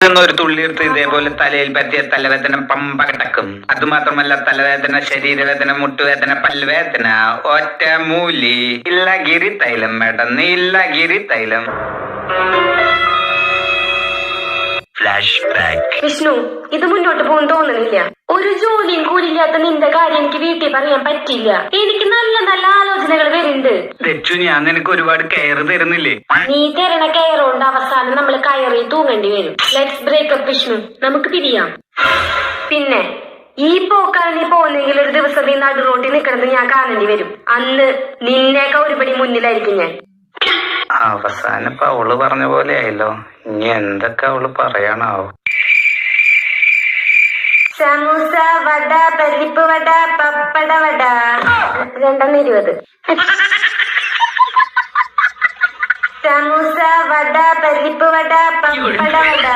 ഒരു തുള്ളിയെടുത്ത് ഇതേപോലെ തലയിൽ പറ്റിയ തലവേദന പമ്പ കിടക്കും. അതുമാത്രമല്ല തലവേദന, ശരീരവേദന, മുട്ടുവേദന, പല്ലുവേദന, ഒറ്റ മൂലി ഇല്ലഗിരി തൈലം മേഡം, നീലഗിരി തൈലം. Flash back. വിഷ്ണു, ഇത് മുന്നോട്ട് പോകാൻ തോന്നുന്നില്ല. ഒരു ജോലിയും കൂലില്ലാത്ത നിന്റെ കാര്യം എനിക്ക് വീട്ടിൽ പറയാൻ പറ്റില്ല. എനിക്ക് നല്ല നല്ല ആലോചനകൾ വരുന്നുണ്ട്. രച്ചു, ഞാൻ നിനക്ക് ഒരുപാട് കെയർ തരുന്നില്ലേ? നീ തരണ കെയറുകൊണ്ട് അവസാനം നമ്മൾ കയറി തൂങ്ങേണ്ടി വരും. ലെറ്റ്സ് ബ്രേക്കപ്പ് വിഷ്ണു, നമുക്ക് പിരിയാം. പിന്നെ ഈ പോക്കാണ് നീ പോകുന്നെങ്കിൽ ഒരു ദിവസം നീ നടു റോട്ടിൽ നിൽക്കണമെന്ന് ഞാൻ കാണേണ്ടി വരും. അന്ന് നിന്നേക്കാ ഒരുപടി മുന്നിലായിരിക്കും ഞാൻ. അവസാനം ഇപ്പൊ അവള് പറഞ്ഞ പോലെ ആയല്ലോ. ഇനി എന്തൊക്കെ അവള് പറയാനാവോ? സമൂസ, വട, പരിപ്പ് വട, പപ്പട വട, 220. സമൂസ, വട, പരിപ്പ് വട, പപ്പട വട.